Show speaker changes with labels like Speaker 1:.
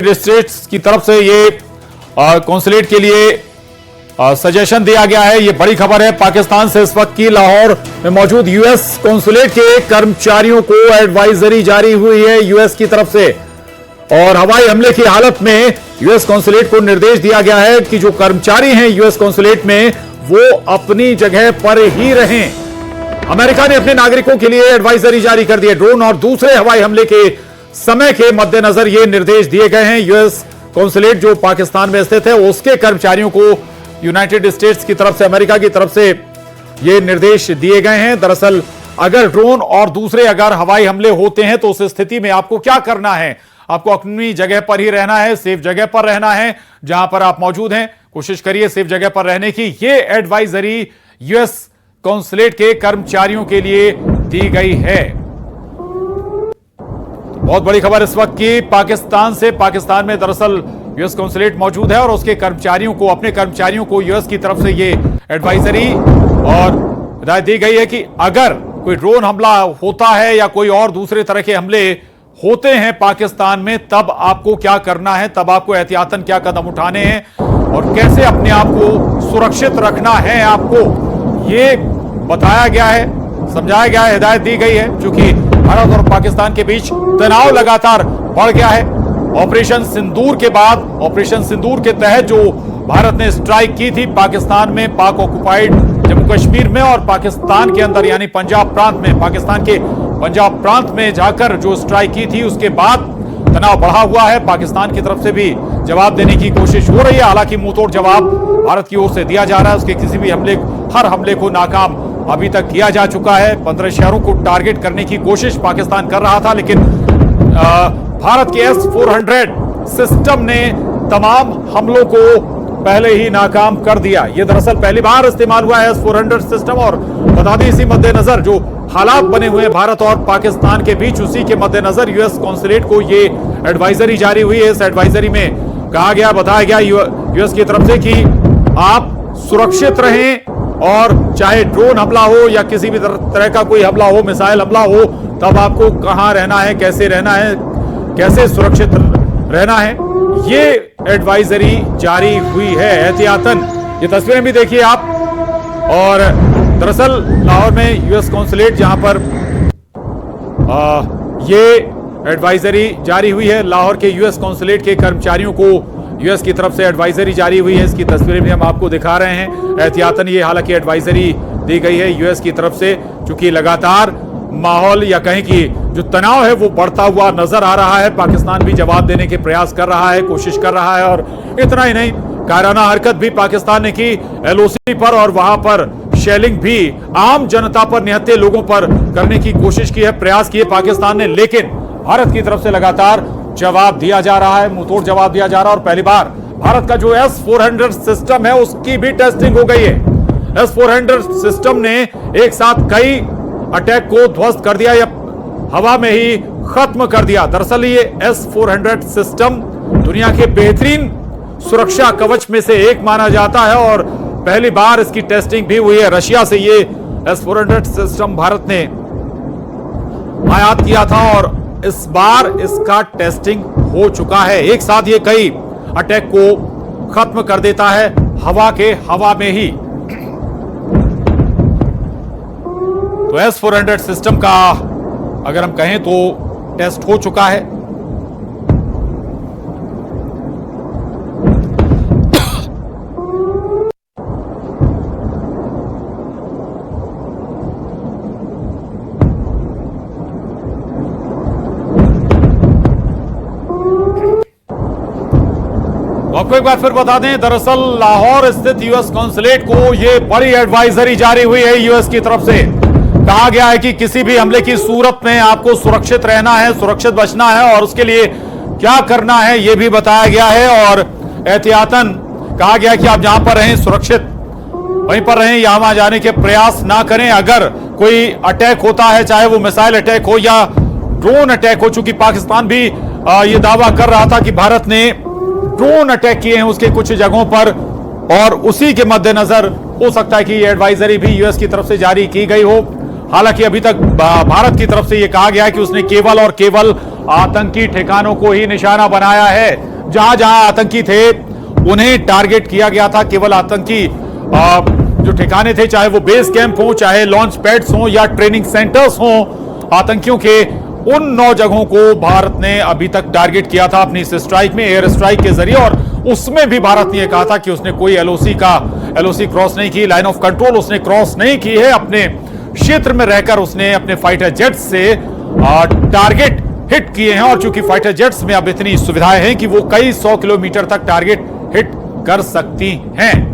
Speaker 1: States की तरफ से ये कॉन्सुलेट के लिए सजेशन दिया गया है। ये बड़ी खबर है। पाकिस्तान से इस वक्त की लाहौर में मौजूद यूएस कॉन्सुलेट के कर्मचारियों को एडवाइजरी जारी हुई है यूएस की तरफ से, और हवाई हमले की हालत में यूएस कॉन्सुलेट को निर्देश दिया गया है कि जो कर्मचारी हैं यूएस कॉन्सुलेट में वो अपनी जगह पर ही रहें। अमेरिका ने अपने नागरिकों के लिए एडवाइजरी जारी कर दी है। ड्रोन और दूसरे हवाई हमले के समय के मद्देनजर ये निर्देश दिए गए हैं। यूएस कॉन्सुलेट जो पाकिस्तान में स्थित है उसके कर्मचारियों को यूनाइटेड स्टेट्स की तरफ से, अमेरिका की तरफ से ये निर्देश दिए गए हैं। दरअसल अगर ड्रोन और दूसरे अगर हवाई हमले होते हैं तो उस स्थिति में आपको क्या करना है? आपको अपनी जगह पर ही रहना है, सेफ जगह पर रहना है जहां पर आप मौजूद हैं। कोशिश करिए सेफ जगह पर रहने की। ये एडवाइजरी यूएस कॉन्सुलेट के कर्मचारियों के लिए दी गई है। तो बहुत बड़ी खबर इस वक्त की पाकिस्तान से। पाकिस्तान में दरअसल यूएस कॉन्सुलेट मौजूद है और उसके कर्मचारियों को, अपने कर्मचारियों को यूएस की तरफ से ये एडवाइजरी और हिदायत दी गई है कि अगर कोई ड्रोन हमला होता है या कोई और दूसरे तरह के हमले होते हैं पाकिस्तान में, तब आपको क्या करना है, तब आपको एहतियातन क्या कदम उठाने हैं और कैसे अपने आप को सुरक्षित रखना है, आपको ये बताया गया है, समझाया गया है, हिदायत दी गई है। क्योंकि भारत और पाकिस्तान के बीच तनाव लगातार बढ़ गया है। ऑपरेशन सिंदूर के बाद, ऑपरेशन सिंदूर के तहत जो भारत ने स्ट्राइक की थी पाकिस्तान में, पाक ऑक्युपाइड जम्मू कश्मीर में और पाकिस्तान के अंदर यानी पंजाब प्रांत में, पाकिस्तान के पंजाब प्रांत में जाकर जो स्ट्राइक की थी, उसके बाद तनाव बढ़ा हुआ है। पाकिस्तान की तरफ से भी जवाब देने की कोशिश हो रही है। हालांकि मुंहतोड़ जवाब भारत की ओर से दिया जा रहा है। उसके किसी भी हमले, हर हमले को नाकाम अभी तक किया जा चुका है। 15 शहरों को टारगेट करने की कोशिश पाकिस्तान कर रहा था, लेकिन भारत के S-400 सिस्टम ने तमाम हमलों को पहले ही नाकाम कर दिया। यह दरअसल पहली बार इस्तेमाल हुआ है S-400 सिस्टम। और बता दें इसी मद्देनजर जो हालात बने हुए हैं भारत और पाकिस्तान के बीच, उसी के मद्देनजर यूएस कॉन्सुलेट को ये एडवाइजरी जारी हुई है। इस एडवाइजरी में कहा गया, बताया गया यूएस की तरफ से कि आप सुरक्षित रहें और चाहे ड्रोन हमला हो या किसी भी तरह का कोई हमला हो, मिसाइल हमला हो, तब आपको कहां रहना है, कैसे रहना है, कैसे सुरक्षित रहना है, ये एडवाइजरी जारी हुई है एहतियातन। ये तस्वीरें भी देखिए आप। और दरअसल लाहौर में यूएस कॉन्सुलेट जहां पर ये एडवाइजरी जारी हुई है, लाहौर के यूएस कॉन्सुलेट के कर्मचारियों को यूएस की तरफ से एडवाइजरी जारी हुई है। इसकी तस्वीरें भी हम आपको दिखा रहे हैं। एहतियातन ये हालांकि एडवाइजरी दी गई है यूएस की तरफ से, क्योंकि लगातार माहौल या कहें कि जो तनाव है वो बढ़ता हुआ नजर आ रहा है। पाकिस्तान भी जवाब देने के प्रयास कर रहा है, कोशिश कर रहा है। और इतना ही नहीं, कायराना हरकत भी पाकिस्तान ने की एलओसी पर, और वहां पर शेलिंग भी आम जनता पर, निहत्थे लोगों पर करने की कोशिश की है, प्रयास किए पाकिस्तान ने। लेकिन भारत की तरफ से लगातार जवाब दिया जा रहा है, मुंहतोड़ जवाब दिया जा रहा है। और पहली बार भारत का जो S-400 सिस्टम है उसकी भी टेस्टिंग हो गई है। S-400 सिस्टम ने एक साथ कई अटैक को ध्वस्त कर दिया या हवा में ही खत्म कर दिया। दरअसल ये S-400 सिस्टम दुनिया के बेहतरीन सुरक्षा कवच में से एक माना जाता है और पहली बार इसकी टेस्टिंग भी हुई है। रशिया से ये S-400 सिस्टम भारत ने आयात किया था और इस बार इसका टेस्टिंग हो चुका है। एक साथ ये कई अटैक को खत्म कर देता है हवा में ही। तो S-400 सिस्टम का अगर हम कहें तो टेस्ट हो चुका है। आपको एक बार फिर बता दें, दरअसल लाहौर स्थित यूएस कॉन्सुलेट को यह बड़ी एडवाइजरी जारी हुई है यूएस की तरफ से। कहा गया है कि किसी भी हमले की सूरत में आपको सुरक्षित रहना है, सुरक्षित बचना है और उसके लिए क्या करना है यह भी बताया गया है। और एहतियातन कहा गया कि आप जहां पर रहें सुरक्षित वहीं पर रहें, यहां वहां जाने के प्रयास ना करें। अगर कोई अटैक होता है, चाहे वो मिसाइल अटैक हो या ड्रोन अटैक हो, चूंकि पाकिस्तान भी ये दावा कर रहा था कि भारत ने ड्रोन अटैक किए हैं उसके कुछ जगहों पर, और उसी के मद्देनजर हो सकता है कि ये एडवाइजरी भी यूएस की तरफ से जारी की गई हो। हालांकि अभी तक भारत की तरफ से यह कहा गया है कि उसने केवल और केवल आतंकी ठिकानों को ही निशाना बनाया है। जहां जहां आतंकी थे उन्हें टारगेट किया गया था। केवल आतंकी जो ठिकाने थे, चाहे वो बेस कैंप हो, चाहे लॉन्च पैड्स हो या ट्रेनिंग सेंटर्स हो, आतंकियों के उन 9 जगहों को भारत ने अभी तक टारगेट किया था अपनी इस स्ट्राइक में, एयर स्ट्राइक के जरिए। और उसमें भी भारत ने यह कहा था कि उसने कोई एलओसी क्रॉस नहीं की, लाइन ऑफ कंट्रोल उसने क्रॉस नहीं की है। अपने क्षेत्र में रहकर उसने अपने फाइटर जेट्स से टारगेट हिट किए हैं। और चूंकि फाइटर जेट्स में अब इतनी सुविधाएं हैं कि वो कई 100 किलोमीटर तक टारगेट हिट कर सकती हैं।